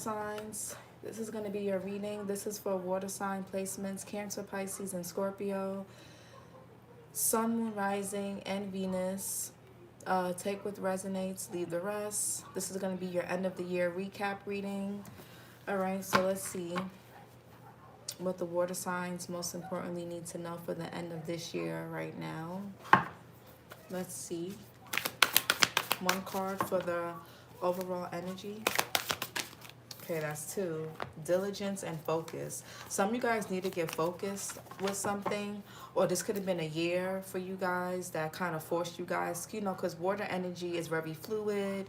Signs. This is going to be your reading. This is for water sign placements, Cancer, Pisces, and Scorpio. Sun, Moon, Rising, and Venus. Take what resonates, leave the rest. This is going to be your end of the year recap reading. All right, so let's see what the water signs most importantly need to know for the end of this year right now. Let's see. One card for the overall energy. Okay, that's two. Diligence and focus. Some of you guys need to get focused with something, or this could have been a year for you guys that kind of forced you guys, because water energy is very fluid.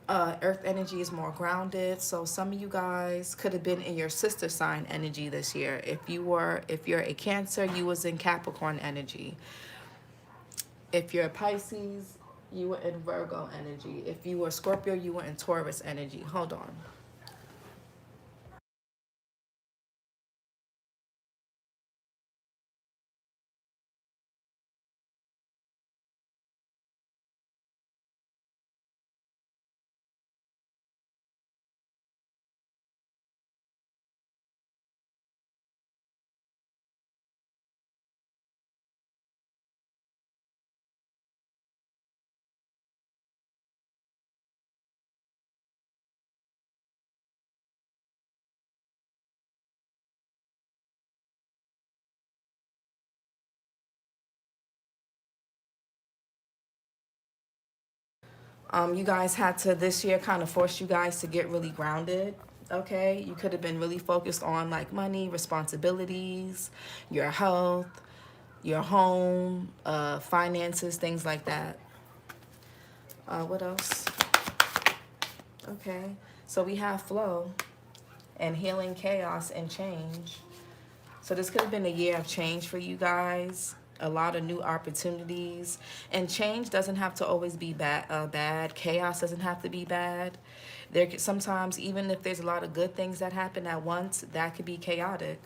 Earth energy is more grounded. So some of you guys could have been in your sister sign energy this year. If you're a Cancer, you was in Capricorn energy. If you're a Pisces, you were in Virgo energy. If you were Scorpio, you were in Taurus energy. Hold on. You guys had to this year kind of force you guys to get really grounded. Okay, you could have been really focused on like money, responsibilities, your health, your home, finances, things like that. What else? Okay, so we have flow and healing, chaos, and change. So this could have been a year of change for you guys. A lot of new opportunities. And change doesn't have to always be bad. Chaos doesn't have to be bad. Sometimes, even if there's a lot of good things that happen at once, that could be chaotic.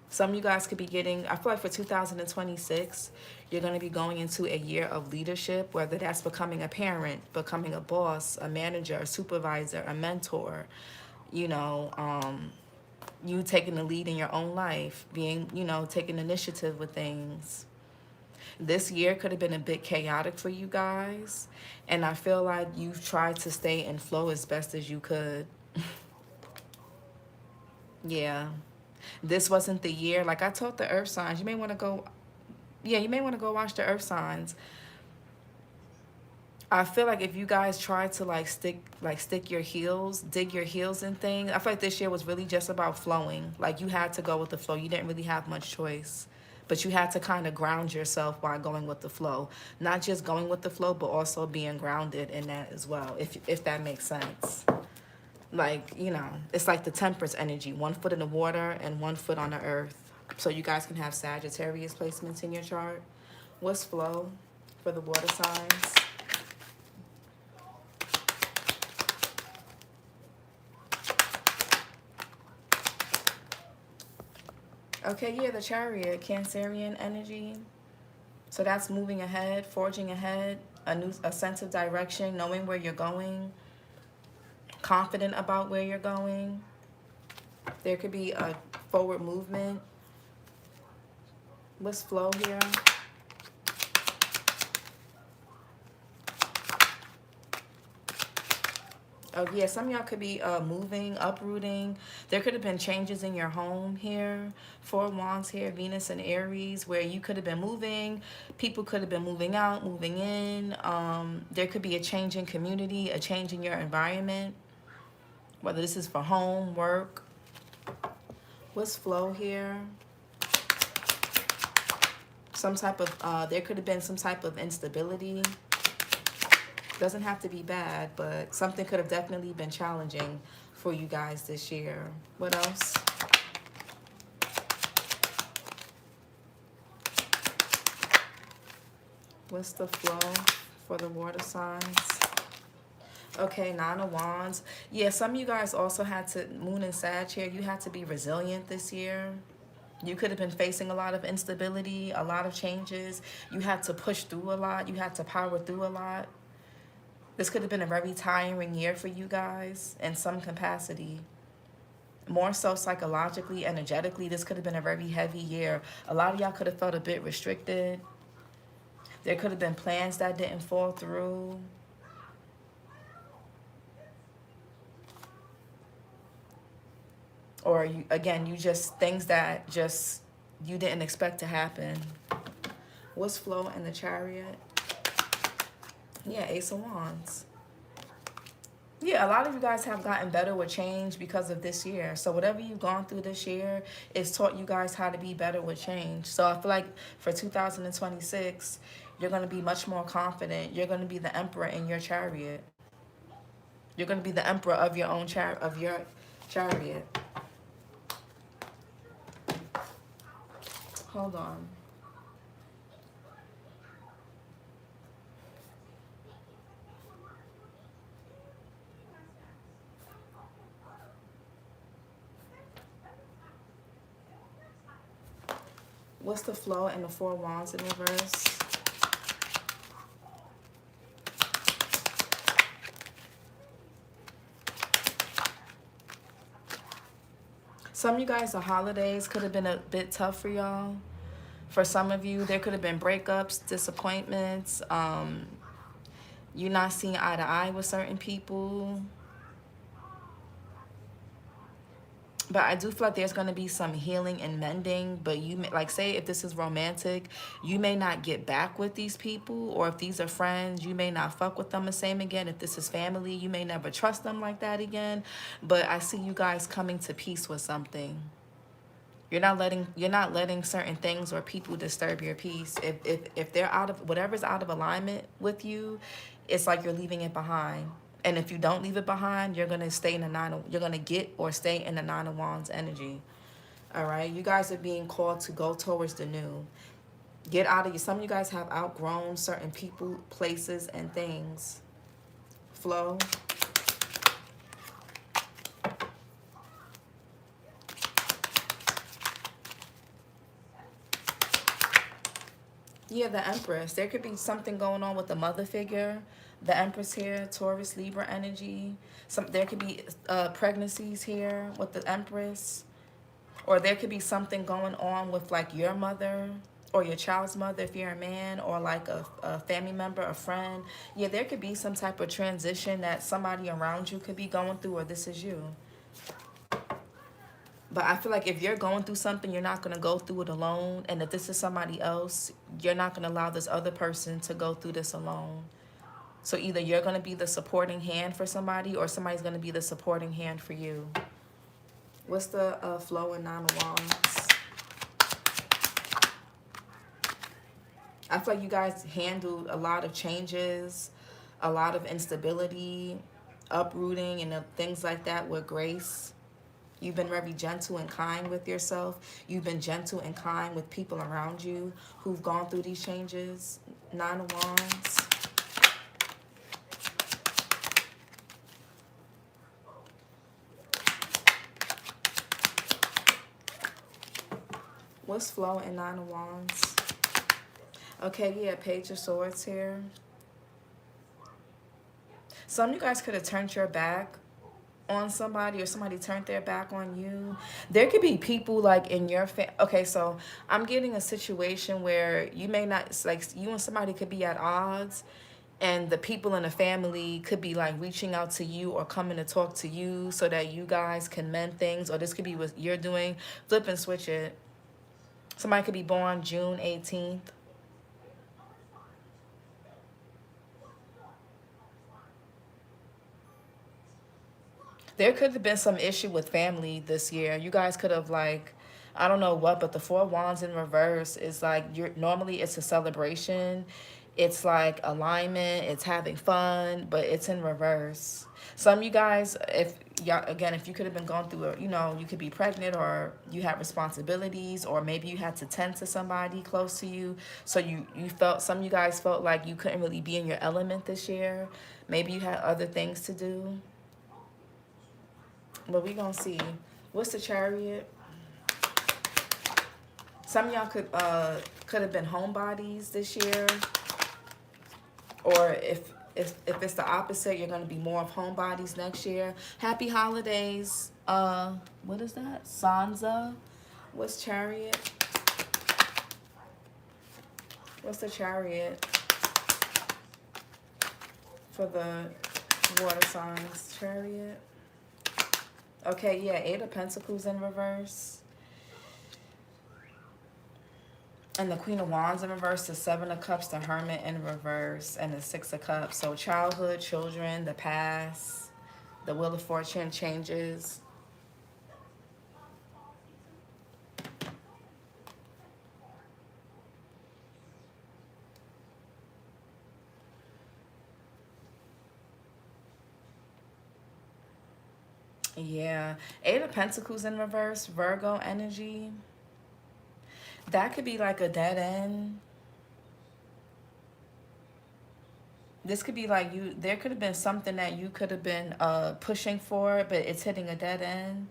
Some of you guys could be getting, I feel like for 2026, you're going to be going into a year of leadership, whether that's becoming a parent, becoming a boss, a manager, a supervisor, a mentor, you taking the lead in your own life, taking initiative with things. This year could have been a bit chaotic for you guys, and I feel like you've tried to stay in flow as best as you could. Yeah. This wasn't the year. Like I told the earth signs, you may want to go watch the earth signs. I feel like if you guys try to stick your heels, dig your heels in things, I feel like this year was really just about flowing. Like you had to go with the flow. You didn't really have much choice. But you had to kind of ground yourself while going with the flow. Not just going with the flow, but also being grounded in that as well, if that makes sense. Like, it's like the temperance energy. 1 foot in the water and 1 foot on the earth. So you guys can have Sagittarius placements in your chart. What's flow for the water signs? Okay, yeah, the Chariot, Cancerian energy. So that's moving ahead, forging ahead, a sense of direction, knowing where you're going, confident about where you're going. There could be a forward movement. What's flow here? Oh, yeah, some of y'all could be moving, uprooting. There could have been changes in your home here. 4 Wands here, Venus and Aries, where you could have been moving. People could have been moving out, moving in. There could be a change in community, a change in your environment, whether this is for home, work. What's flow here? There could have been some type of instability. Doesn't have to be bad, but something could have definitely been challenging for you guys this year. What else? What's the flow for the water signs? Okay, 9 of Wands. Yeah, some of you guys also had to, Moon and Sag here, you had to be resilient this year. You could have been facing a lot of instability, a lot of changes. You had to push through a lot. You had to power through a lot. This could have been a very tiring year for you guys in some capacity. More so psychologically, energetically, this could have been a very heavy year. A lot of y'all could have felt a bit restricted. There could have been plans that didn't fall through. Or you, again, you just, things that just you didn't expect to happen. What's flow in the Chariot? Yeah, Ace of Wands. Yeah, a lot of you guys have gotten better with change because of this year. So whatever you've gone through this year, it's taught you guys how to be better with change. So I feel like for 2026, you're going to be much more confident. You're going to be the emperor in your chariot. You're going to be the emperor of your own chariot. Hold on. What's the flow and the Four Wands in reverse? Some of you guys, the holidays could have been a bit tough for y'all. For some of you, there could have been breakups, disappointments, you not seeing eye to eye with certain people. But I do feel like there's going to be some healing and mending. But you may, like, say if this is romantic, you may not get back with these people. Or if these are friends, you may not fuck with them the same again. If this is family, you may never trust them like that again. But I see you guys coming to peace with something. You're not letting certain things or people disturb your peace. If they're out of, whatever's out of alignment with you, it's like you're leaving it behind. And if you don't leave it behind, you're gonna stay in the you're gonna get or stay in the Nine of Wands energy. All right, you guys are being called to go towards the new. Get out of you. Some of you guys have outgrown certain people, places, and things. Flow. Yeah, the Empress. There could be something going on with the mother figure. The Empress here, Taurus, Libra energy. There could be pregnancies here with the Empress. Or there could be something going on with like your mother or your child's mother if you're a man, or like a family member, a friend. Yeah, there could be some type of transition that somebody around you could be going through, or this is you. But I feel like if you're going through something, you're not going to go through it alone. And if this is somebody else, you're not going to allow this other person to go through this alone. So either you're going to be the supporting hand for somebody, or somebody's going to be the supporting hand for you. What's the flow in Nine of Wands? I feel like you guys handled a lot of changes, a lot of instability, uprooting, and things like that with grace. You've been very gentle and kind with yourself. You've been gentle and kind with people around you who've gone through these changes. Nine of Wands. What's flow in Nine of Wands? Okay, yeah, Page of Swords here. Some of you guys could have turned your back on somebody, or somebody turned their back on you. There could be people like in your okay, so I'm getting a situation where you may not, like, you and somebody could be at odds, and the people in the family could be like reaching out to you or coming to talk to you so that you guys can mend things. Or this could be what you're doing. Flip and switch it. Somebody could be born June 18th. There could have been some issue with family this year. You guys could have, like, I don't know what, but the Four Wands in reverse is like, normally it's a celebration. It's like alignment. It's having fun, but it's in reverse. Some of you guys, if you could have been going through you could be pregnant, or you have responsibilities, or maybe you had to tend to somebody close to you. So some of you guys felt like you couldn't really be in your element this year. Maybe you had other things to do. But we gonna see. What's the Chariot? Some of y'all could have been homebodies this year. Or if If it's the opposite, you're going to be more of homebodies next year. Happy holidays. What is that? Sansa. What's Chariot? What's the Chariot for the water signs? Chariot. Okay, yeah, 8 of Pentacles in reverse. And the Queen of Wands in reverse, the 7 of Cups, the Hermit in reverse, and the 6 of Cups. So childhood, children, the past, the Wheel of Fortune changes. Yeah, 8 of Pentacles in reverse, Virgo energy. That could be like a dead end. This could be like there could have been something that you could have been pushing for, but it's hitting a dead end.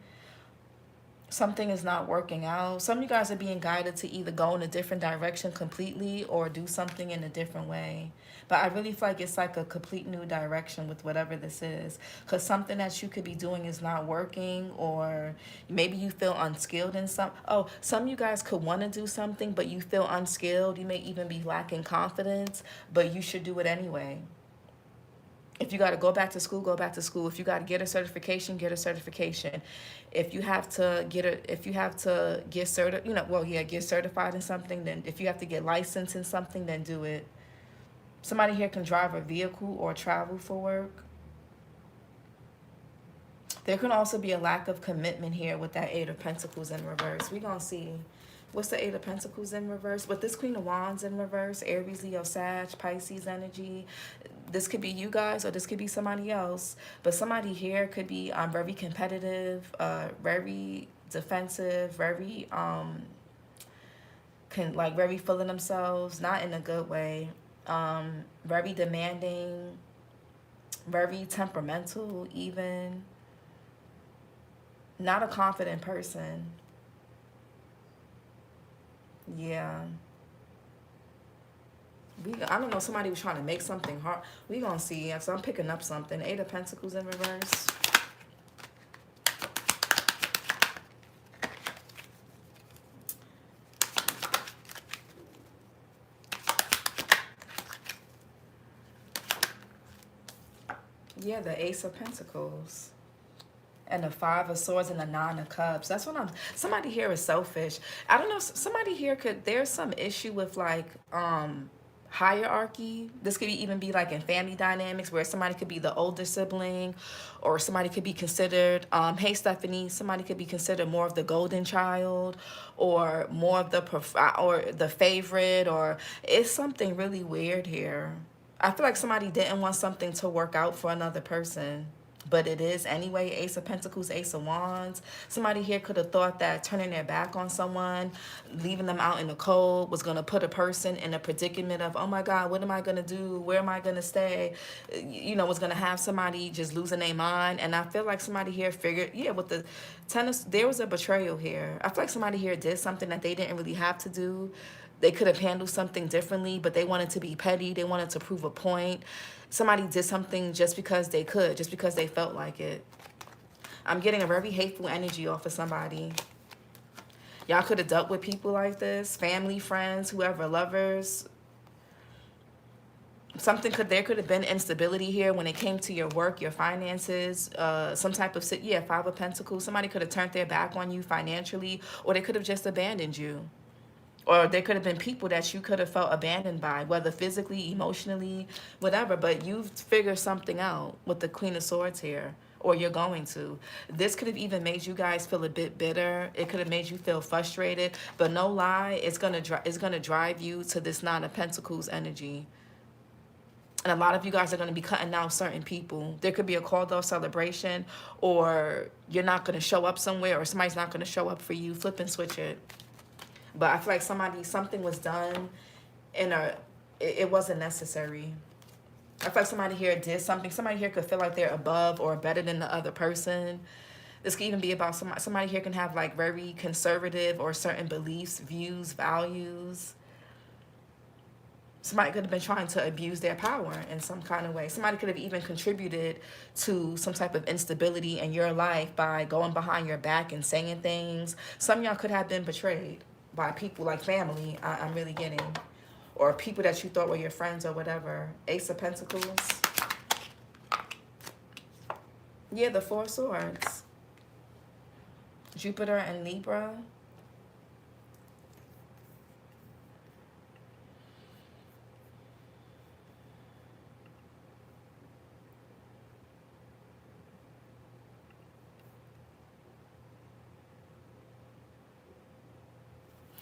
Something is not working out. Some of you guys are being guided to either go in a different direction completely or do something in a different way. But I really feel like it's like a complete new direction with whatever this is. Because something that you could be doing is not working, or maybe you feel unskilled in some. Oh, some of you guys could want to do something, but you feel unskilled. You may even be lacking confidence, but you should do it anyway. If you got to go back to school, go back to school. If you got to get a certification, get a certification. If you have to get certified in something, then if you have to get licensed in something, then do it. Somebody here can drive a vehicle or travel for work. There can also be a lack of commitment here with that 8 of Pentacles in reverse. We're going to see. What's the 8 of Pentacles in reverse? With this Queen of Wands in reverse, Aries, Leo, Sag, Pisces energy. This could be you guys or this could be somebody else. But somebody here could be very competitive, very defensive, very very full of themselves, not in a good way. Very demanding, very temperamental even. Not a confident person. Yeah. I don't know, somebody was trying to make something hard. We gonna see. So I'm picking up something. 8 of Pentacles in reverse. Yeah, the Ace of Pentacles. And the 5 of Swords and the 9 of Cups. That's what somebody here is selfish. I don't know, somebody here there's some issue with like, hierarchy. This could even be like in family dynamics where somebody could be the older sibling, or somebody could be considered, hey Stephanie, somebody could be considered more of the golden child, or more of the favorite, or it's something really weird here. I feel like somebody didn't want something to work out for another person, but it is anyway. Ace of Pentacles, Ace of Wands. Somebody here could have thought that turning their back on someone, leaving them out in the cold, was going to put a person in a predicament of, oh my God, what am I going to do? Where am I going to stay? You know, was going to have somebody just losing their mind. And I feel like somebody here figured, yeah, with the tennis, there was a betrayal here. I feel like somebody here did something that they didn't really have to do. They could have handled something differently, but they wanted to be petty. They wanted to prove a point. Somebody did something just because they could, just because they felt like it. I'm getting a very hateful energy off of somebody. Y'all could have dealt with people like this, family, friends, whoever, lovers. There could have been instability here when it came to your work, your finances, some type of, 5 of Pentacles. Somebody could have turned their back on you financially, or they could have just abandoned you. Or there could have been people that you could have felt abandoned by, whether physically, emotionally, whatever. But you've figured something out with the Queen of Swords here, or you're going to. This could have even made you guys feel a bit bitter. It could have made you feel frustrated. But no lie, it's gonna drive you to this 9 of Pentacles energy. And a lot of you guys are going to be cutting out certain people. There could be a called off celebration, or you're not going to show up somewhere, or somebody's not going to show up for you. Flip and switch it. But I feel like something was done and it wasn't necessary. I feel like somebody here did something. Somebody here could feel like they're above or better than the other person. This could even be about somebody here can have like very conservative or certain beliefs, views, values. Somebody could have been trying to abuse their power in some kind of way. Somebody could have even contributed to some type of instability in your life by going behind your back and saying things. Some of y'all could have been betrayed by people like family, I'm really getting. Or people that you thought were your friends or whatever. Ace of Pentacles. Yeah, the Four Swords. Jupiter and Libra.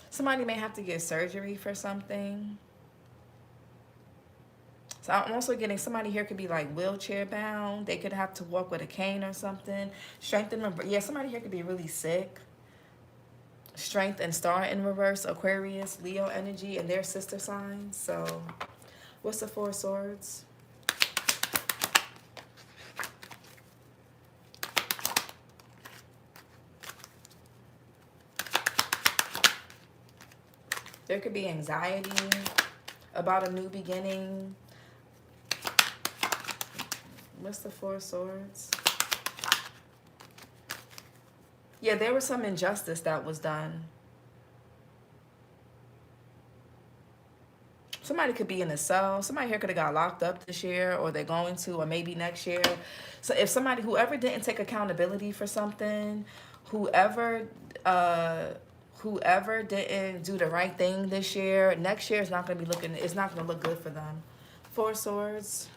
Somebody may have to get surgery for something. So I'm also getting somebody here could be like wheelchair bound. They could have to walk with a cane or something. Strength in reverse. Yeah, somebody here could be really sick. Strength and Star in reverse. Aquarius, Leo energy, and their sister signs. So what's the Four Swords? There could be anxiety about a new beginning. What's the Four Swords? Yeah, there was some injustice that was done. Somebody could be in a cell. Somebody here could have got locked up this year, or they're going to, or maybe next year. So if somebody, whoever didn't take accountability for something, whoever didn't do the right thing this year, next year is not going to be looking, it's not going to look good for them. Four Swords.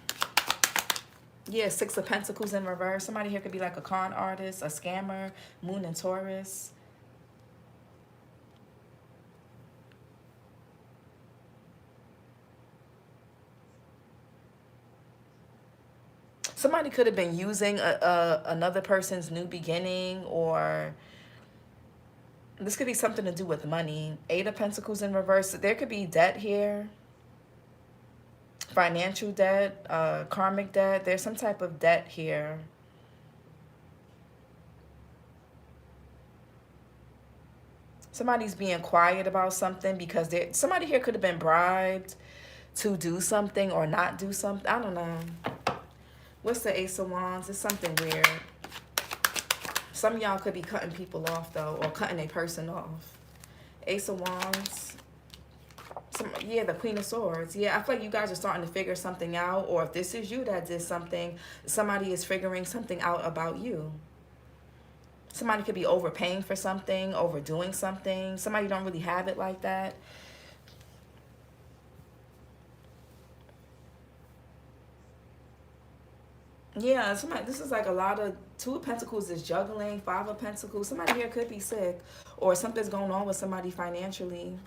Yeah, Six of Pentacles in reverse. Somebody here could be like a con artist, a scammer, Moon and Taurus. Somebody could have been using another person's new beginning, or this could be something to do with money. Eight of Pentacles in reverse. There could be debt here. Financial debt, karmic debt. There's some type of debt here. Somebody's being quiet about something because somebody here could have been bribed to do something or not do something. I don't know. What's the Ace of Wands? It's something weird. Some of y'all could be cutting people off, though, or cutting a person off. Ace of Wands. Yeah, the Queen of Swords. Yeah, I feel like you guys are starting to figure something out, or if this is you that did something, somebody is figuring something out about you. Somebody could be overpaying for something, overdoing something. Somebody don't really have it like that. Yeah, somebody, this is like a lot of, Two of Pentacles is juggling, Five of Pentacles. Somebody here could be sick, or something's going on with somebody financially.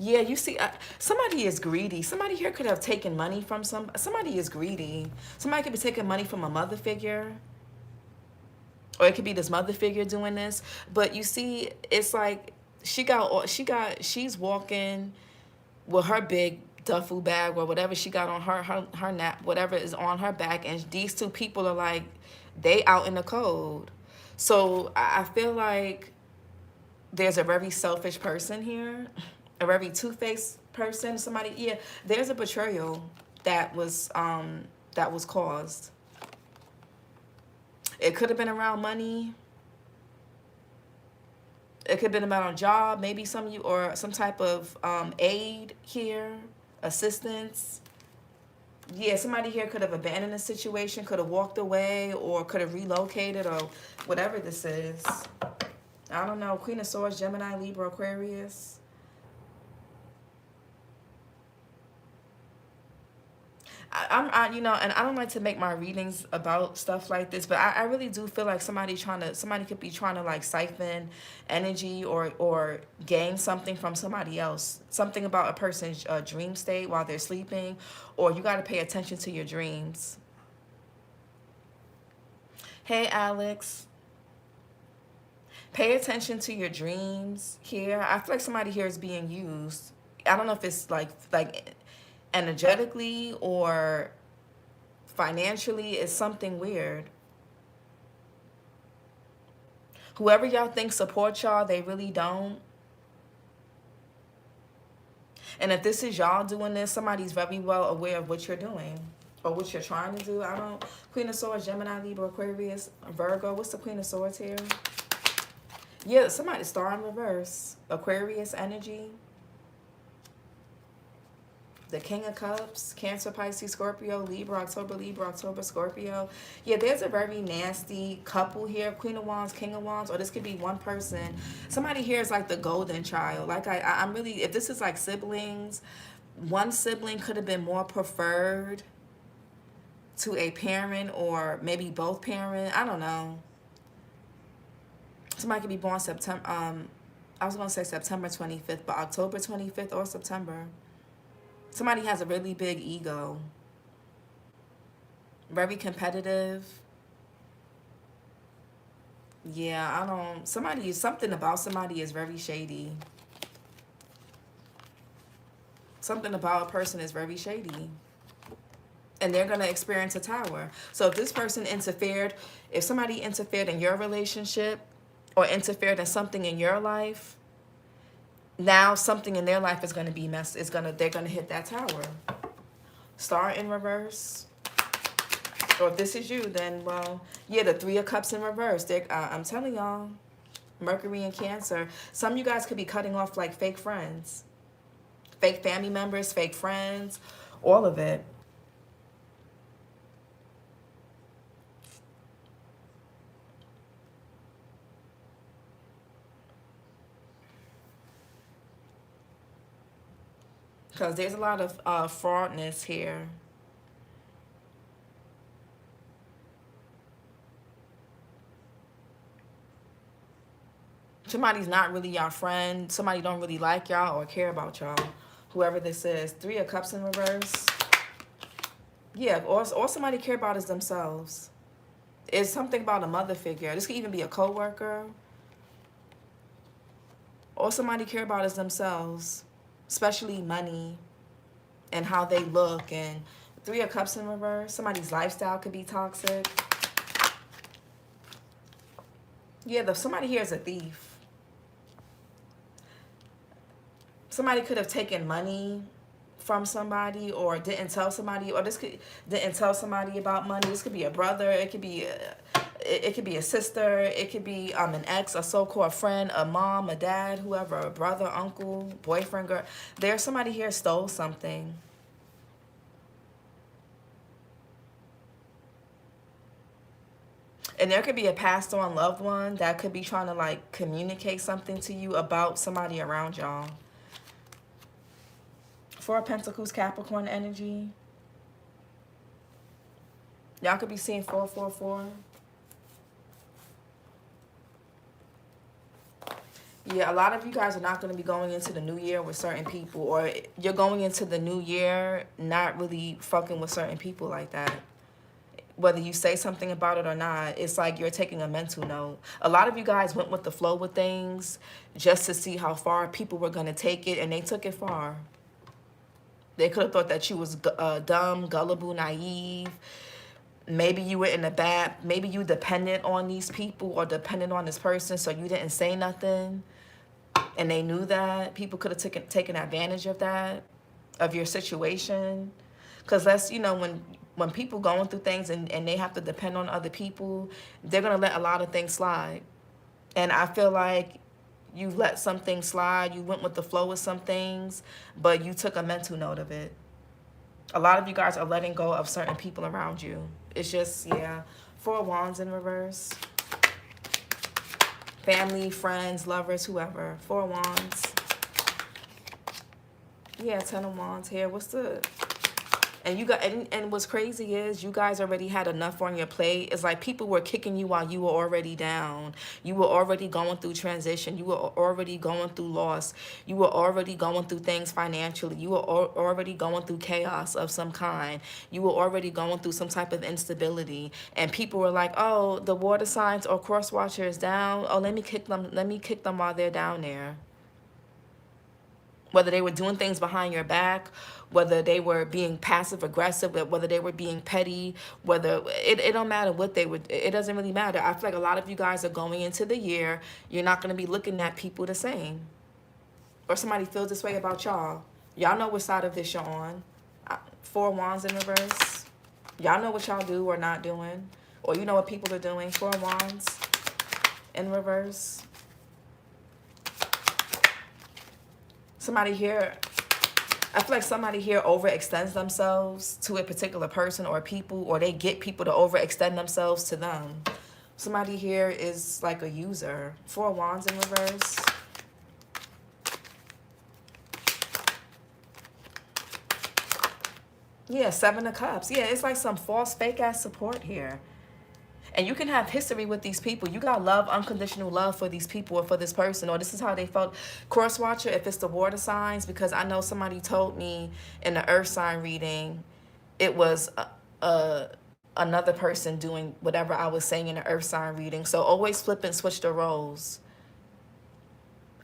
Yeah, you see, somebody is greedy. Somebody here could have taken money from somebody is greedy. Somebody could be taking money from a mother figure. Or it could be this mother figure doing this. But you see, it's like she's walking with her big duffel bag or whatever she got on her nap, whatever is on her back, and these two people are like, they out in the cold. So I feel like there's a very selfish person here, a very two-faced person. Somebody, yeah, there's a betrayal that was caused. It could have been around money. It could have been about a job, maybe or some type of aid here, assistance. Yeah, somebody here could have abandoned a situation, could have walked away, or could have relocated, or whatever this is. I don't know. Queen of Swords, Gemini, Libra, Aquarius. You know, and I don't like to make my readings about stuff like this, but I really do feel like somebody could be trying to like siphon energy or gain something from somebody else. Something about a person's dream state while they're sleeping, or you got to pay attention to your dreams. Hey, Alex. Pay attention to your dreams here. I feel like somebody here is being used. I don't know if it's like energetically or financially. Is something weird. Whoever y'all think support y'all, they really don't. And if this is y'all doing this, somebody's very well aware of what you're doing or what you're trying to do. I don't. Queen of Swords, Gemini, Libra, Aquarius, Virgo. What's the Queen of Swords here? Yeah, somebody star in reverse. Aquarius energy. The King of Cups, Cancer, Pisces, Scorpio, Libra, October, Scorpio. Yeah, there's a very nasty couple here. Queen of Wands, King of Wands, or this could be one person. Somebody here is like the golden child. Like I'm really, if this is like siblings, one sibling could have been more preferred to a parent or maybe both parent. I don't know. Somebody could be born September, I was going to say September 25th, but October 25th or September. Somebody has a really big ego. Very competitive. Yeah, I don't... Something about somebody is very shady. Something about a person is very shady. And they're going to experience a tower. So if this person interfered, if somebody interfered in your relationship or interfered in something in your life, now something in their life is going to be messed. They're going to hit that tower. Star in reverse. Or if this is you, then, well, yeah, the Three of Cups in reverse. I'm telling y'all, Mercury and Cancer. Some of you guys could be cutting off like fake friends. Fake family members, fake friends, all of it. Because there's a lot of fraudness here. Somebody's not really your friend. Somebody don't really like y'all or care about y'all. Whoever this is. Three of Cups in reverse. Yeah, all somebody care about is themselves. It's something about a mother figure. This could even be a co-worker. All somebody care about is themselves. Especially money and how they look. And Three of Cups in reverse. Somebody's lifestyle could be toxic. Yeah, somebody here is a thief. Somebody could have taken money from somebody or didn't tell somebody, or didn't tell somebody about money. This could be a brother. It could be a sister. It could be an ex, a so-called friend, a mom, a dad, whoever, a brother, uncle, boyfriend, girl. There's somebody here stole something. And there could be a passed on loved one that could be trying to like communicate something to you about somebody around y'all. Four of Pentacles, Capricorn energy. Y'all could be seeing 444. Yeah, a lot of you guys are not going to be going into the new year with certain people, or you're going into the new year not really fucking with certain people like that. Whether you say something about it or not, it's like you're taking a mental note. A lot of you guys went with the flow with things just to see how far people were going to take it, and they took it far. They could have thought that you was dumb, gullible, naive. Maybe you were in a bad, maybe you dependent on these people or dependent on this person, so you didn't say nothing. And they knew that. People could have taken advantage of that, of your situation. Because that's, you know, when people going through things and they have to depend on other people, they're going to let a lot of things slide. And I feel like you let some things slide. You went with the flow with some things, but you took a mental note of it. A lot of you guys are letting go of certain people around you. It's just, yeah. Four of Wands in reverse. Family, friends, lovers, whoever. Four of Wands. Yeah, Ten of Wands here. What's the... And you got, and what's crazy is you guys already had enough on your plate. It's like people were kicking you while you were already down. You were already going through transition. You were already going through loss. You were already going through things financially. You were already going through chaos of some kind. You were already going through some type of instability. And people were like, oh, the water signs or cross watcher is down. Oh, let me kick them. Let me kick them while they're down there. Whether they were doing things behind your back, whether they were being passive aggressive, whether they were being petty, whether it don't matter what they would, it doesn't really matter. I feel like a lot of you guys are going into the year, you're not going to be looking at people the same. Or somebody feels this way about y'all. Y'all know what side of this you're on. Four Wands in reverse. Y'all know what y'all do or not doing. Or you know what people are doing. Four Wands in reverse. Somebody here, I feel like somebody here overextends themselves to a particular person or people, or they get people to overextend themselves to them. Somebody here is like a user. Four Wands in reverse. Yeah, Seven of Cups. Yeah, it's like some false, fake-ass support here. And you can have history with these people. You got love, unconditional love for these people or for this person, or this is how they felt. Cross watcher, if it's the water signs, because I know somebody told me in the earth sign reading, it was another person doing whatever I was saying in the earth sign reading. So always flip and switch the roles.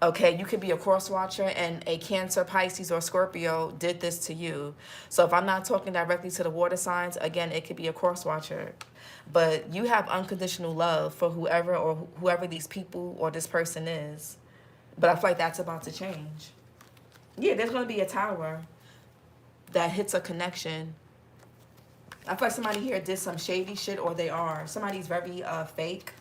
Okay, you could be a cross watcher and a Cancer, Pisces, or Scorpio did this to you. So if I'm not talking directly to the water signs, again, it could be a cross watcher. But you have unconditional love for whoever these people or this person is. But I feel like that's about to change. Yeah, there's going to be a tower that hits a connection. I feel like somebody here did some shady shit, or they are. Somebody's very fake.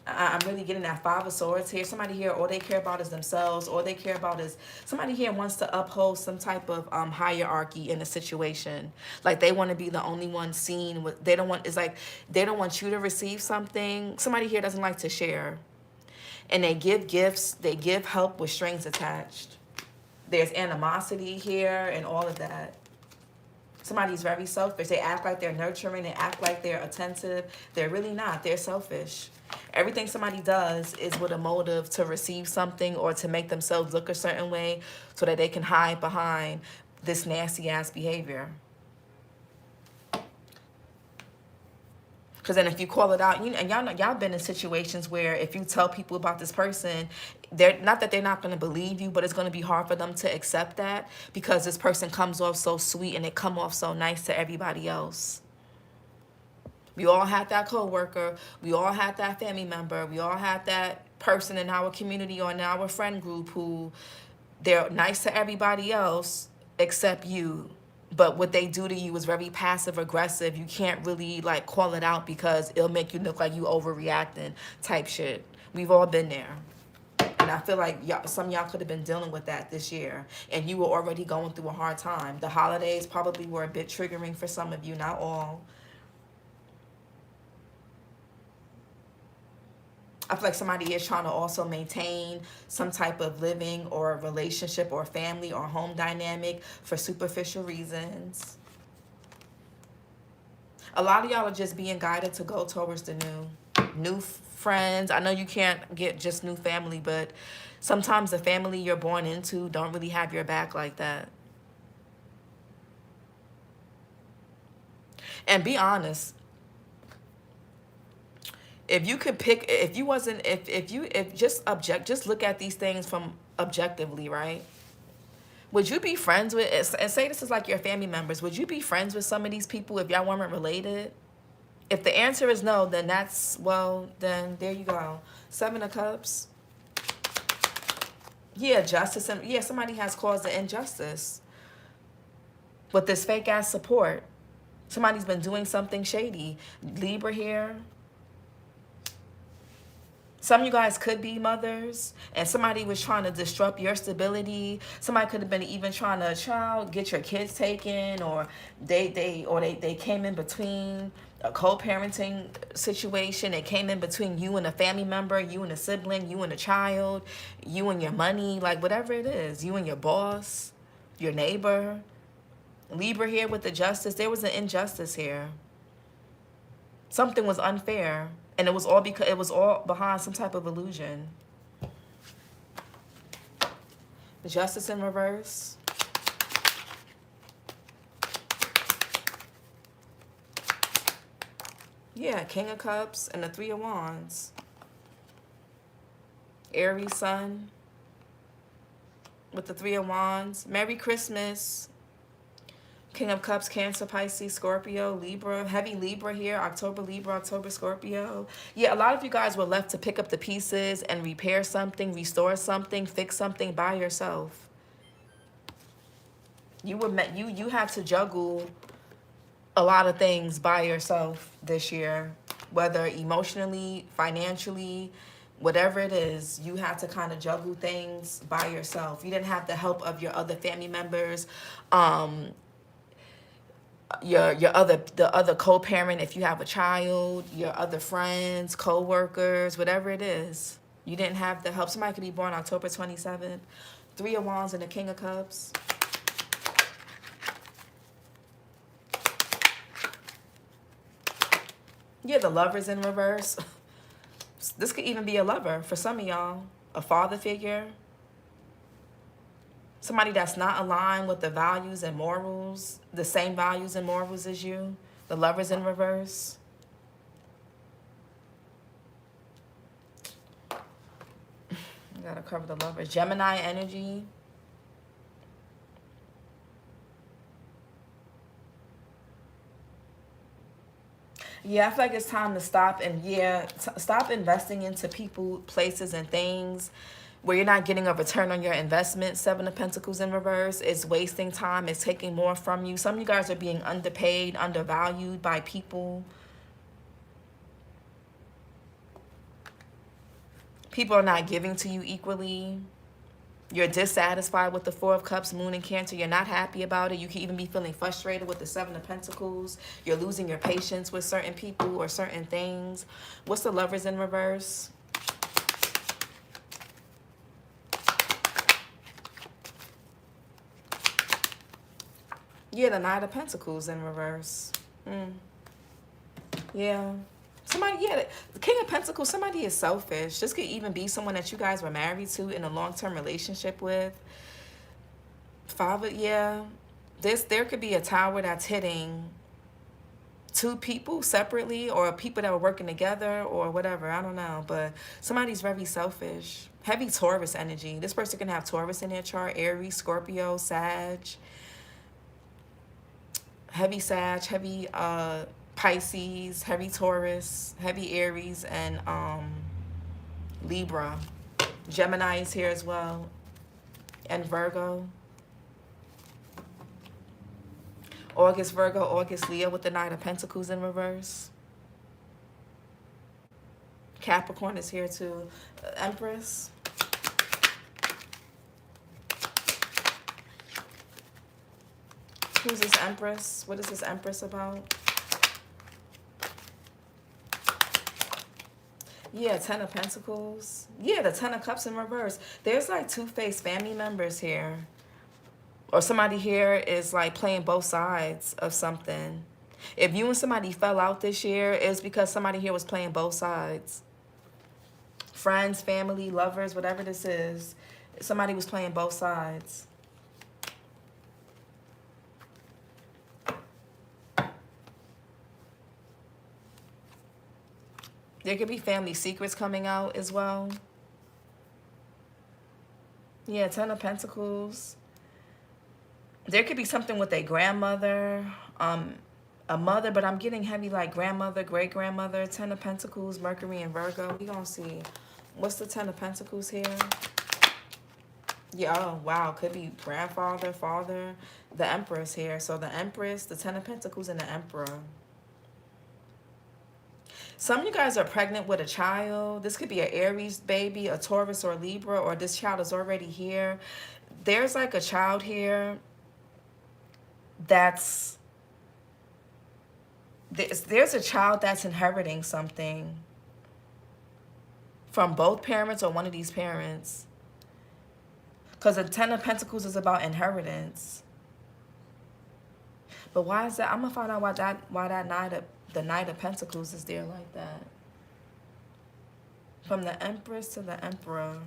I'm really getting that Five of Swords here. Somebody here, all they care about is themselves. All they care about is, somebody here wants to uphold some type of hierarchy in a situation. Like they want to be the only one seen. They don't want, it's like they don't want you to receive something. Somebody here doesn't like to share. And they give gifts. They give help with strings attached. There's animosity here and all of that. Somebody's very selfish. They act like they're nurturing. They act like they're attentive. They're really not. They're selfish. Everything somebody does is with a motive to receive something or to make themselves look a certain way so that they can hide behind this nasty ass behavior. Because then if you call it out, and y'all been in situations where if you tell people about this person, they're not that they're not going to believe you, but it's going to be hard for them to accept that because this person comes off so sweet and they come off so nice to everybody else. We all had that coworker. We all had that family member. We all had that person in our community or in our friend group who they're nice to everybody else except you. But what they do to you is very passive aggressive. You can't really like call it out because it'll make you look like you overreacting type shit. We've all been there. And I feel like some of y'all could have been dealing with that this year. And you were already going through a hard time. The holidays probably were a bit triggering for some of you, not all. I feel like somebody is trying to also maintain some type of living or relationship or family or home dynamic for superficial reasons. A lot of y'all are just being guided to go towards the new friends. I know you can't get just new family, but sometimes the family you're born into don't really have your back like that. And be honest. If you could pick, if just look at these things from objectively, right? Would you be friends with, and say this is like your family members, would you be friends with some of these people if y'all weren't related? If the answer is no, then then there you go. Seven of Cups. Yeah, justice, and yeah, somebody has caused the injustice with this fake ass support. Somebody's been doing something shady. Libra here. Some of you guys could be mothers, and somebody was trying to disrupt your stability. Somebody could have been even trying to get your kids taken, or they came in between a co-parenting situation. They came in between you and a family member, you and a sibling, you and a child, you and your money, like whatever it is, you and your boss, your neighbor. Libra here with the justice. There was an injustice here. Something was unfair. And it was all because it was all behind some type of illusion. Justice in reverse. Yeah, King of Cups and the Three of Wands. Aries sun with the Three of Wands. Merry Christmas. King of Cups, Cancer, Pisces, Scorpio, Libra. Heavy Libra here. October Libra, October Scorpio. Yeah, a lot of you guys were left to pick up the pieces and repair something, restore something, fix something by yourself. You had to juggle a lot of things by yourself this year, whether emotionally, financially, whatever it is. You had to kind of juggle things by yourself. You didn't have the help of your other family members, the other co-parent if you have a child, your other friends, co-workers, whatever it is. You didn't have the help. Somebody could be born October 27th. Three of Wands and the King of Cups. Yeah, the Lover's in reverse. This could even be a lover for some of y'all. A father figure. Somebody that's not aligned with the values and morals, the same values and morals as you. The Lover's in reverse. I gotta cover the Lovers. Gemini energy. Yeah, I feel like it's time to stop and stop investing into people, places, and things where you're not getting a return on your investment. Seven of Pentacles in reverse. It's wasting time. It's taking more from you. Some of you guys are being underpaid, undervalued by people. People are not giving to you equally. You're dissatisfied with the Four of Cups, Moon, and Cancer. You're not happy about it. You can even be feeling frustrated with the Seven of Pentacles. You're losing your patience with certain people or certain things. What's the Lovers in reverse? Yeah, the Knight of Pentacles in reverse. Yeah. Somebody, the King of Pentacles, somebody is selfish. This could even be someone that you guys were married to in a long-term relationship with. There could be a tower that's hitting two people separately, or people that were working together, or whatever. I don't know. But somebody's very selfish. Heavy Taurus energy. This person can have Taurus in their chart. Aries, Scorpio, Sag. Heavy Sag, heavy Pisces, heavy Taurus, heavy Aries, and Libra. Gemini is here as well, and Virgo. August Virgo, August Leo with the Knight of Pentacles in reverse. Capricorn is here too. Empress. Who's this Empress? What is this Empress about? Yeah, Ten of Pentacles. Yeah, the Ten of Cups in reverse. There's like two-faced family members here. Or somebody here is like playing both sides of something. If you and somebody fell out this year, it's because somebody here was playing both sides. Friends, family, lovers, whatever this is. Somebody was playing both sides. There could be family secrets coming out as well. Yeah, Ten of Pentacles. There could be something with a grandmother, a mother, but I'm getting heavy like grandmother, great-grandmother. Ten of Pentacles, Mercury and Virgo. We're going to see. What's the Ten of Pentacles here? Yeah, oh, wow. Could be grandfather, father. The Empress here. So the Empress, the Ten of Pentacles, and the Emperor. Some of you guys are pregnant with a child. This could be an Aries baby, a Taurus or Libra, or this child is already here. There's like a child here that's... There's a child that's inheriting something from both parents or one of these parents. Because the Ten of Pentacles is about inheritance. But why is that? I'm going to find out why the Knight of Pentacles is there like that. From the Empress to the Emperor.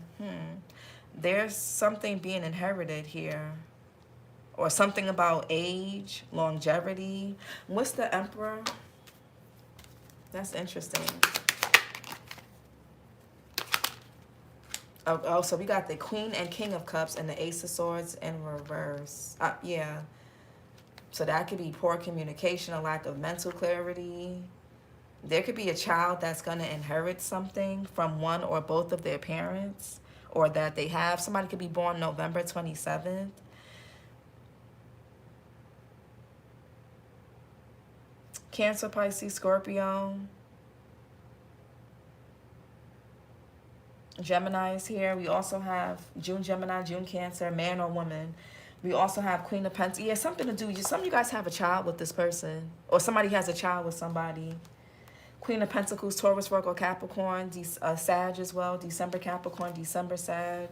There's something being inherited here. Or something about age, longevity. What's the Emperor? That's interesting. Oh, so we got the Queen and King of Cups and the Ace of Swords in reverse. Yeah. So that could be poor communication, a lack of mental clarity. There could be a child that's going to inherit something from one or both of their parents, or that they have. Somebody could be born November 27th. Cancer, Pisces, Scorpio. Gemini is here. We also have June Gemini, June Cancer, man or woman. We also have Queen of Pentacles. Yeah, something to do. Some of you guys have a child with this person. Or somebody has a child with somebody. Queen of Pentacles, Taurus, Virgo, Capricorn. Sag as well. December Capricorn, December Sag.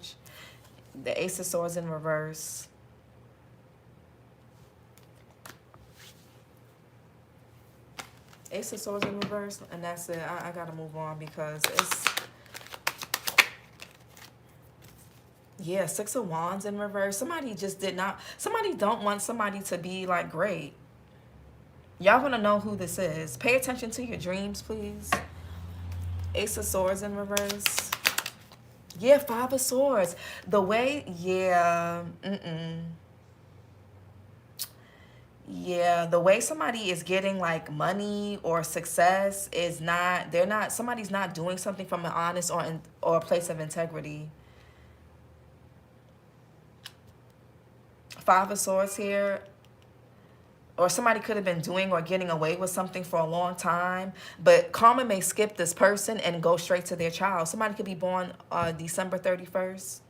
The Ace of Swords in reverse. Ace of Swords in reverse. And that's it. I got to move on because it's... Yeah, Six of Wands in reverse. Somebody just did not... Somebody don't want somebody to be, like, great. Y'all want to know who this is. Pay attention to your dreams, please. Ace of Swords in reverse. Yeah, Five of Swords. The way... Yeah. Yeah, the way somebody is getting, like, money or success is not... They're not... Somebody's not doing something from an honest or a place of integrity. Five of Swords here. Or somebody could have been doing or getting away with something for a long time. But karma may skip this person and go straight to their child. Somebody could be born December 31st.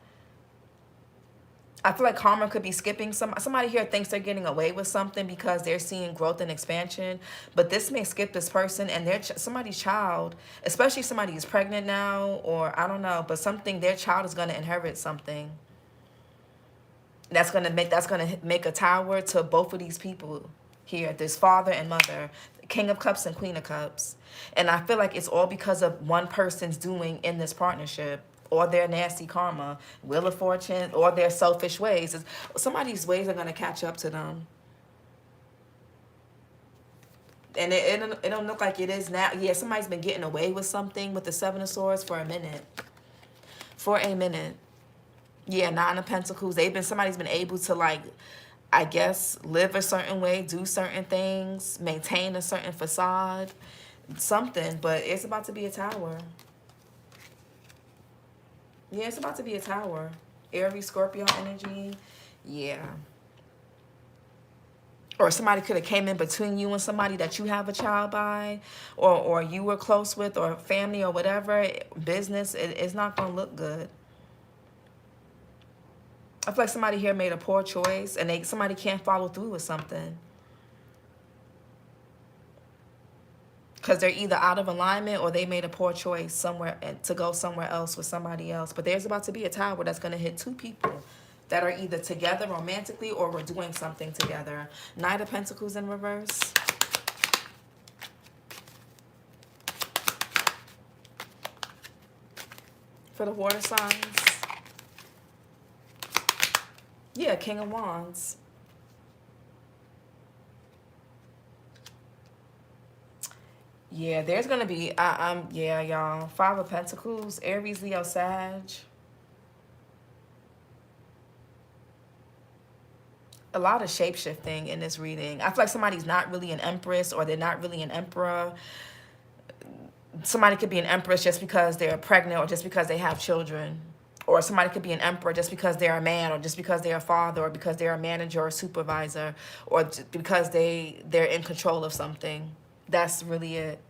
I feel like karma could be skipping. Somebody here thinks they're getting away with something because they're seeing growth and expansion. But this may skip this person and somebody's child, especially if somebody is pregnant now or I don't know. But their child is going to inherit something. That's gonna make a tower to both of these people here. This father and mother, King of Cups and Queen of Cups. And I feel like it's all because of one person's doing in this partnership, or their nasty karma, Wheel of Fortune, or their selfish ways. Somebody's ways are gonna catch up to them. And it don't look like it is now. Yeah, somebody's been getting away with something with the Seven of Swords for a minute. For a minute. Yeah, Nine of Pentacles. Somebody's been able to, like, I guess, live a certain way, do certain things, maintain a certain facade, something. But it's about to be a tower. Yeah, it's about to be a tower. Aries, Scorpio energy. Yeah. Or somebody could have came in between you and somebody that you have a child by, or you were close with, or family, or whatever. Business, it's not going to look good. I feel like somebody here made a poor choice and somebody can't follow through with something. Because they're either out of alignment or they made a poor choice somewhere to go somewhere else with somebody else. But there's about to be a tower that's going to hit two people that are either together romantically or we're doing something together. Knight of Pentacles in reverse. For the water signs. Yeah, King of Wands. Yeah, there's going to be, yeah, y'all. Five of Pentacles, Aries, Leo, Sag. A lot of shape-shifting in this reading. I feel like somebody's not really an empress or they're not really an emperor. Somebody could be an empress just because they're pregnant or just because they have children. Or somebody could be an emperor just because they're a man, or just because they're a father, or because they're a manager or supervisor, or because they're in control of something. That's really it.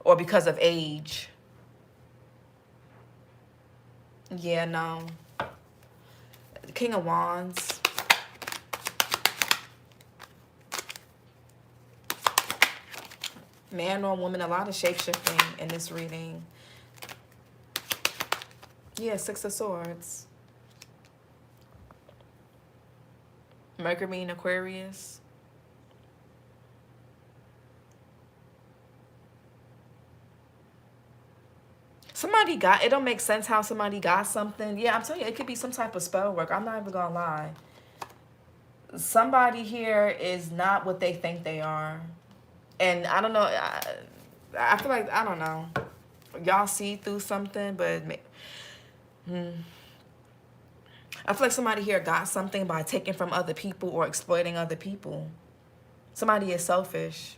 Or because of age. Yeah, no. King of Wands. Man or woman, a lot of shape-shifting in this reading. Yeah, Six of Swords. Mercury in Aquarius. Somebody got, it don't make sense how somebody got something. Yeah, I'm telling you, it could be some type of spell work. I'm not even gonna lie. Somebody here is not what they think they are. And I don't know, I feel like, I don't know. Y'all see through something, but... I feel like somebody here got something by taking from other people or exploiting other people. Somebody is selfish.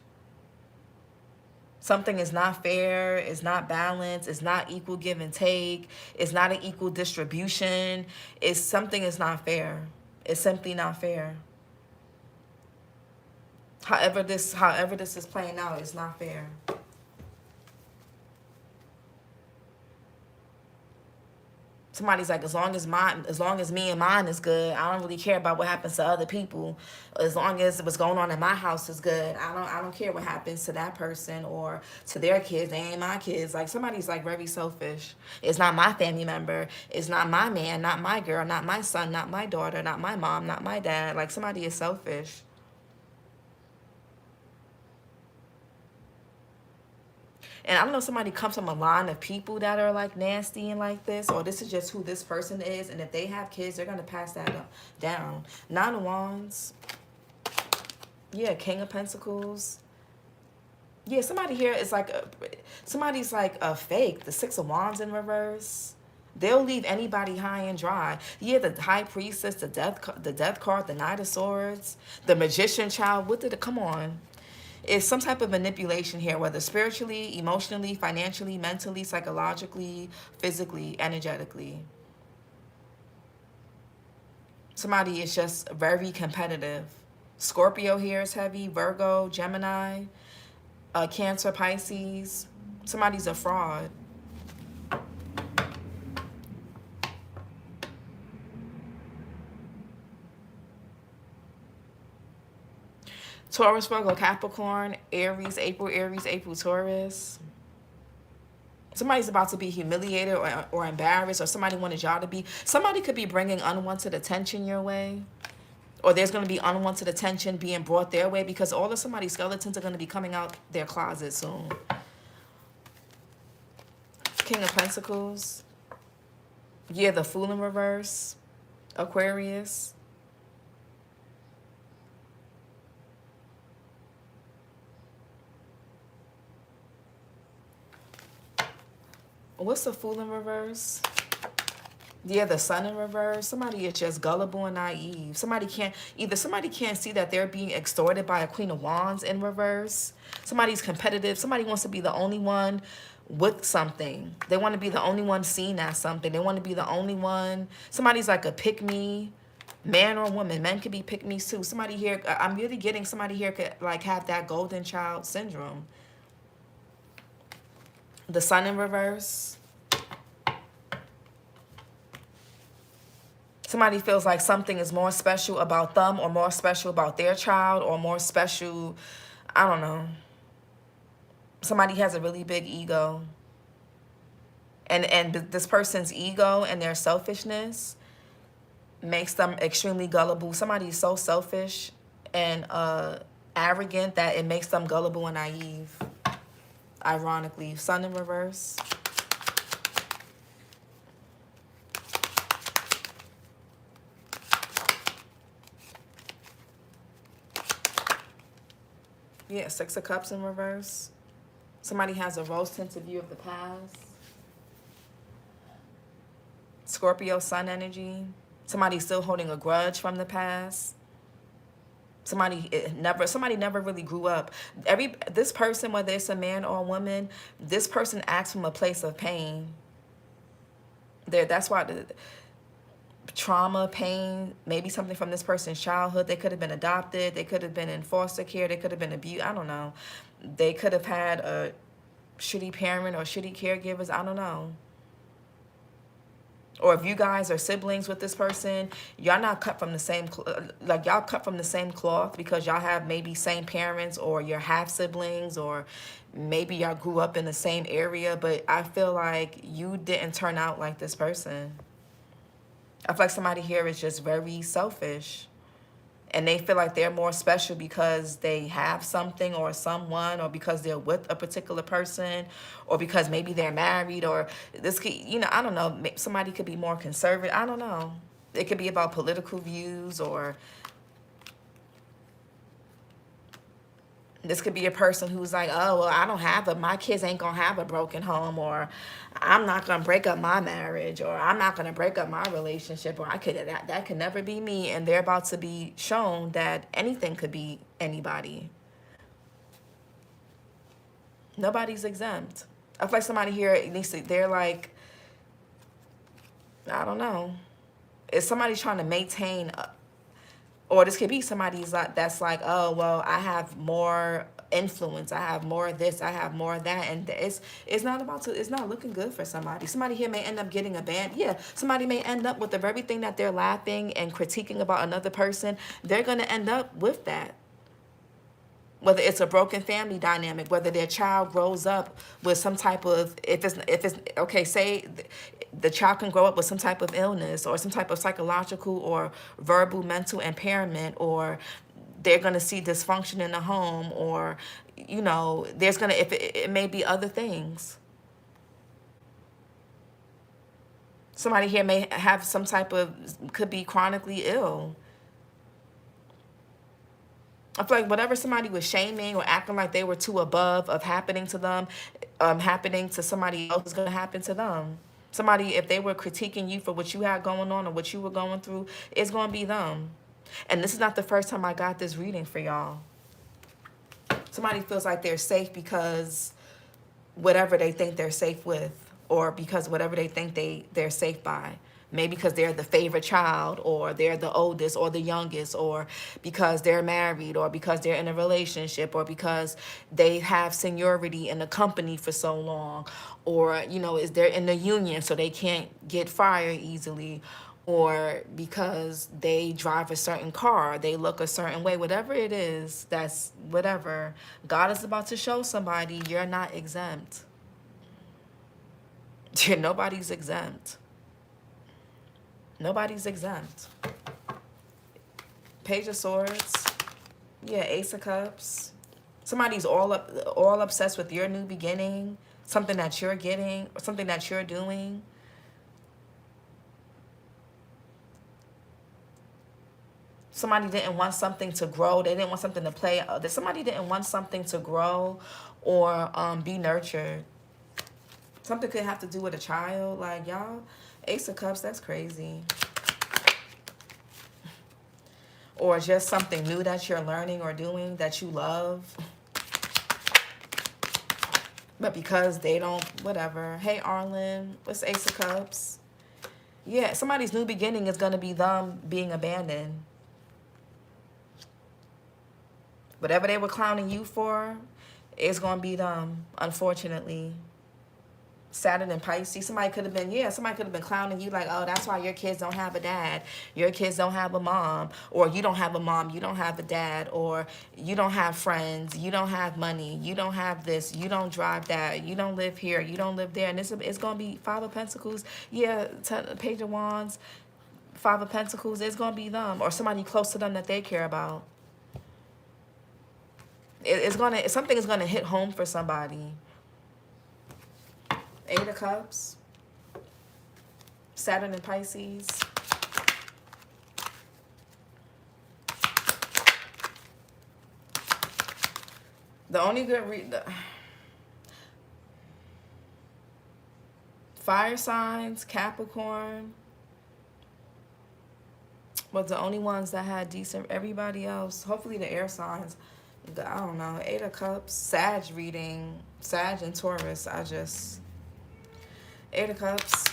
Something is not fair, it's not balanced, it's not equal give and take, it's not an equal distribution. Something is not fair. It's simply not fair. However this is playing out is not fair. Somebody's like, as long as me and mine is good, I don't really care about what happens to other people. As long as what's going on in my house is good, I don't care what happens to that person or to their kids. They ain't my kids. Like, somebody's like very selfish. It's not my family member. It's not my man, not my girl, not my son, not my daughter, not my mom, not my dad. Like, somebody is selfish. And I don't know if somebody comes from a line of people that are like nasty and like this, or this is just who this person is. And if they have kids, they're going to pass that down. 9 of Wands. Yeah, King of Pentacles. Yeah, somebody here is like, somebody's like a fake. The 6 of Wands in reverse. They'll leave anybody high and dry. Yeah, the High Priestess, the death card, the Knight of Swords, the Magician child. What did it, come on. It's some type of manipulation here, whether spiritually, emotionally, financially, mentally, psychologically, physically, energetically. Somebody is just very competitive. Scorpio here is heavy, Virgo, Gemini, Cancer, Pisces. Somebody's a fraud. Taurus, Virgo, Capricorn, Aries, April, Taurus. Somebody's about to be humiliated or embarrassed, or somebody wanted y'all to be. Somebody could be bringing unwanted attention your way, or there's going to be unwanted attention being brought their way, because all of somebody's skeletons are going to be coming out their closet soon. King of Pentacles. Yeah, the Fool in reverse. Aquarius. What's the Fool in reverse? Yeah, the Sun in reverse. Somebody is just gullible and naive. Somebody can't see that they're being extorted by a Queen of Wands in reverse. Somebody's competitive. Somebody wants to be the only one with something. They want to be the only one seen as something. They want to be the only one. Somebody's like a pick-me, man or woman. Men could be pick-me's too. Somebody here, I'm really getting somebody here could like have that golden child syndrome. The Sun in reverse. Somebody feels like something is more special about them, or more special about their child, or more special, I don't know. Somebody has a really big ego. And this person's ego and their selfishness makes them extremely gullible. Somebody is so selfish and arrogant that it makes them gullible and naive. Ironically. Sun in reverse. Yeah, 6 of Cups in reverse. Somebody has a rose-tinted view of the past. Scorpio Sun energy. Somebody's still holding a grudge from the past. Somebody never really grew up. This person, whether it's a man or a woman, this person acts from a place of pain. That's why the trauma, pain, maybe something from this person's childhood. They could have been adopted. They could have been in foster care. They could have been abused. I don't know. They could have had a shitty parent or shitty caregivers. I don't know. Or if you guys are siblings with this person, y'all not cut from the same, like y'all cut from the same cloth because y'all have maybe same parents, or you're half siblings, or maybe y'all grew up in the same area, but I feel like you didn't turn out like this person. I feel like somebody here is just very selfish, and they feel like they're more special because they have something or someone, or because they're with a particular person, or because maybe they're married, or this could, I don't know, somebody could be more conservative. I don't know. It could be about political views, or this could be a person who's like, oh, well, my kids ain't gonna have a broken home, or I'm not gonna break up my marriage, or I'm not gonna break up my relationship, or that could never be me. And they're about to be shown that anything could be anybody. Nobody's exempt. I feel like somebody here they're like, I don't know. If somebody's trying to maintain Or this could be somebody's like, that's like, oh, well, I have more influence, I have more of this, I have more of that, and it's not about to, it's not looking good for somebody. Somebody here may end up getting abandoned. Yeah, somebody may end up with the very thing that they're laughing and critiquing about another person. They're going to end up with that. Whether it's a broken family dynamic, whether their child grows up with some type of, if it's okay, say the child can grow up with some type of illness or some type of psychological or verbal mental impairment, or they're going to see dysfunction in the home, or, you know, there's going to, if it may be other things. Somebody here may have some type of, could be chronically ill. I feel like whatever somebody was shaming or acting like they were too above of happening to them, happening to somebody else is going to happen to them. Somebody, if they were critiquing you for what you had going on or what you were going through, it's going to be them. And this is not the first time I got this reading for y'all. Somebody feels like they're safe because whatever they think they're safe with, or because whatever they think they're safe by. Maybe because they're the favorite child, or they're the oldest or the youngest, or because they're married, or because they're in a relationship, or because they have seniority in the company for so long, or, you know, they're in the union so they can't get fired easily, or because they drive a certain car, they look a certain way, whatever it is, that's whatever. God is about to show somebody you're not exempt. Nobody's exempt. Nobody's exempt. Page of Swords. Yeah, Ace of Cups. Somebody's all obsessed with your new beginning, something that you're getting, or something that you're doing. Somebody didn't want something to grow. They didn't want something to play. Somebody didn't want something to grow or be nurtured. Something could have to do with a child. Like, y'all, Ace of Cups, that's crazy. Or just something new that you're learning or doing that you love. But because they don't, whatever. Hey, Arlen, what's Ace of Cups? Yeah, somebody's new beginning is going to be them being abandoned. Whatever they were clowning you for, it's going to be them, unfortunately. Saturn and Pisces. Somebody could have been clowning you like, oh, that's why your kids don't have a dad. Your kids don't have a mom. Or you don't have a mom, you don't have a dad. Or you don't have friends, you don't have money, you don't have this, you don't drive that, you don't live here, you don't live there. And it's going to be Five of Pentacles. Yeah, Page of Wands, Five of Pentacles. It's going to be them. Or somebody close to them that they care about. Something is going to hit home for somebody. Eight of Cups, Saturn and Pisces. The only good fire signs, Capricorn, was the only ones that had decent. Everybody else, hopefully the air signs, I don't know. Eight of Cups, Sag reading, Sag and Taurus. Eight of Cups.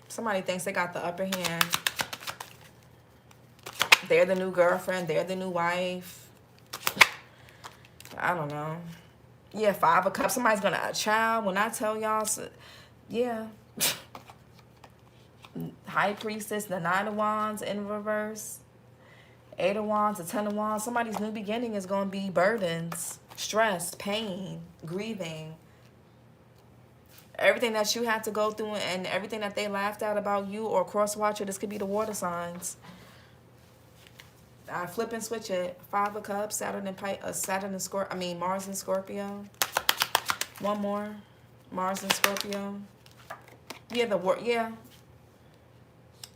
Somebody thinks they got the upper hand. They're the new girlfriend. They're the new wife. I don't know. Yeah, Five of Cups. Somebody's going to, a child. When I tell y'all, yeah. High Priestess, the Nine of Wands in reverse. Eight of Wands, the Ten of Wands. Somebody's new beginning is going to be burdens, stress, pain, grieving. Everything that you had to go through and everything that they laughed at about you or cross-watcher, this could be the water signs. I flip and switch it. Five of Cups, Mars and Scorpio. One more. Mars and Scorpio. Yeah,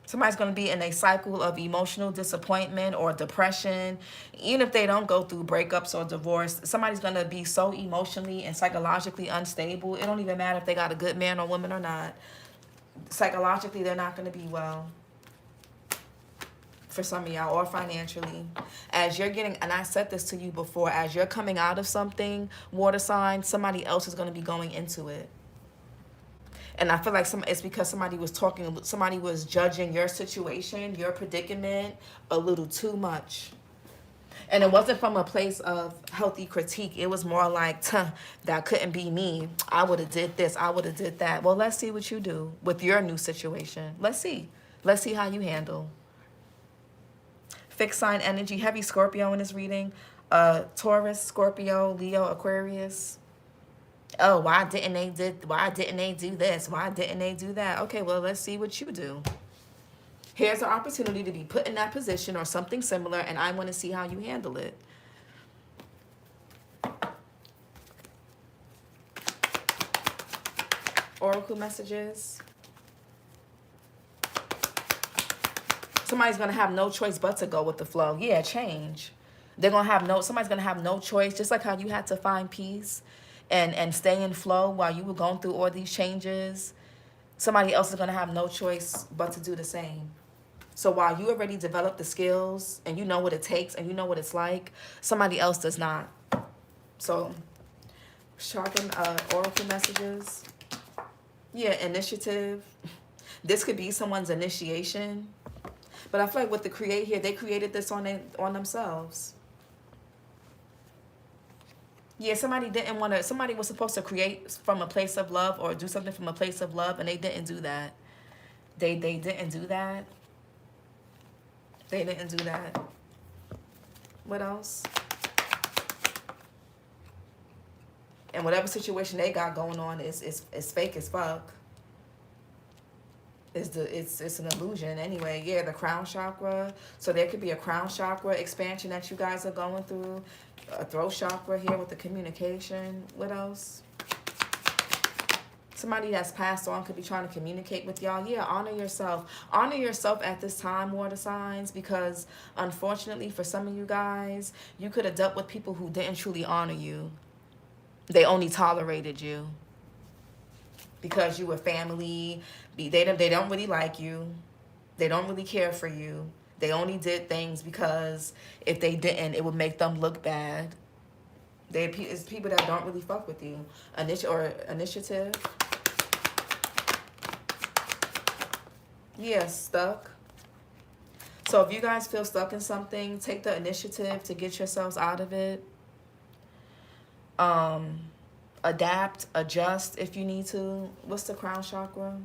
somebody's going to be in a cycle of emotional disappointment or depression. Even if they don't go through breakups or divorce, somebody's going to be so emotionally and psychologically unstable. It don't even matter if they got a good man or woman or not. Psychologically, they're not going to be well. For some of y'all, or financially. As you're getting, and I said this to you before, as you're coming out of something, water sign, somebody else is going to be going into it. And I feel like it's because somebody was judging your situation, your predicament, a little too much. And it wasn't from a place of healthy critique. It was more like, that couldn't be me. I would have did this. I would have did that. Well, let's see what you do with your new situation. Let's see. Let's see how you handle. Fixed sign energy. Heavy Scorpio in this reading. Taurus, Scorpio, Leo, Aquarius. Oh, why didn't they do this? Why didn't they do that? Okay, well, let's see what you do. Here's an opportunity to be put in that position or something similar, and I want to see how you handle it. Oracle messages. Somebody's going to have no choice but to go with the flow. Yeah, change. Somebody's going to have no choice, just like how you had to find peace and stay in flow while you were going through all these changes. Somebody else is going to have no choice but to do the same. So while you already developed the skills and you know what it takes and you know what it's like, somebody else does not. So sharpen oracle messages. Yeah, initiative. This could be someone's initiation. But I feel like with the create here, they created this on themselves. Yeah, somebody was supposed to create from a place of love or do something from a place of love, and they didn't do that. They didn't do that. They didn't do that. What else? And whatever situation they got going on is fake as fuck. It's an illusion anyway. Yeah, the crown chakra. So there could be a crown chakra expansion that you guys are going through. A throat chakra here with the communication. What else? Somebody that's passed on could be trying to communicate with y'all. Yeah, honor yourself. Honor yourself at this time, water signs, because unfortunately for some of you guys, you could have dealt with people who didn't truly honor you. They only tolerated you because you were family. They don't really like you. They don't really care for you. They only did things because if they didn't, it would make them look bad. It's people that don't really fuck with you. Initiative. Yeah, stuck. So if you guys feel stuck in something, take the initiative to get yourselves out of it. Adapt, adjust if you need to. What's the crown chakra?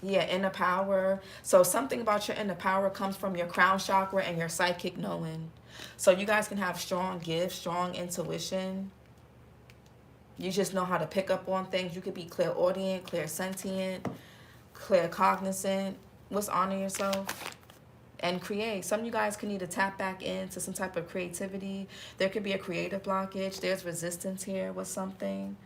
Yeah, inner power. So something about your inner power comes from your crown chakra and your psychic knowing. So you guys can have strong gifts, strong intuition. You just know how to pick up on things. You could be clairaudient, clairsentient, claircognizant. Let's honor yourself and create. Some of you guys can need to tap back into some type of creativity. There could be a creative blockage. There's resistance here with something.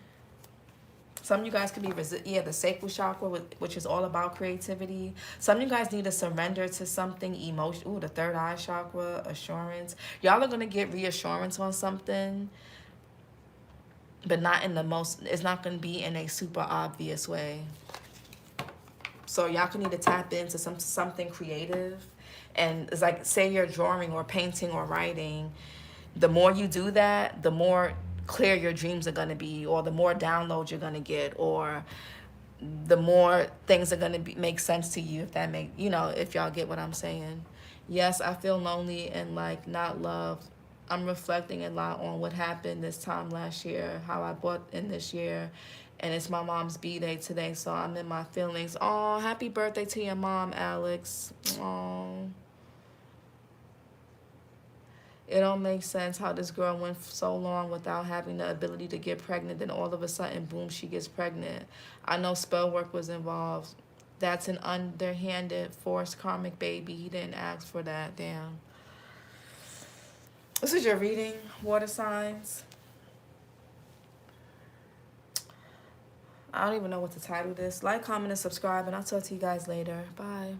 Some of you guys could be, the sacral chakra, which is all about creativity. Some of you guys need to surrender to something emotional. Ooh, the third eye chakra, assurance. Y'all are going to get reassurance on something, but not in the most, it's not going to be in a super obvious way. So y'all can need to tap into something creative. And it's like, say you're drawing or painting or writing. The more you do that, the more clear your dreams are going to be, or the more downloads you're going to get, or the more things are going to make sense to you, if y'all get what I'm saying. Yes, I feel lonely and like not loved. I'm reflecting a lot on what happened this time last year, how I bought in this year, and it's my mom's B-Day today, so I'm in my feelings. Oh, happy birthday to your mom, Alex. Oh. It don't make sense how this girl went so long without having the ability to get pregnant. Then all of a sudden, boom, she gets pregnant. I know spell work was involved. That's an underhanded, forced karmic baby. He didn't ask for that. Damn. This is your reading, water signs. I don't even know what to title this. Like, comment, and subscribe, and I'll talk to you guys later. Bye.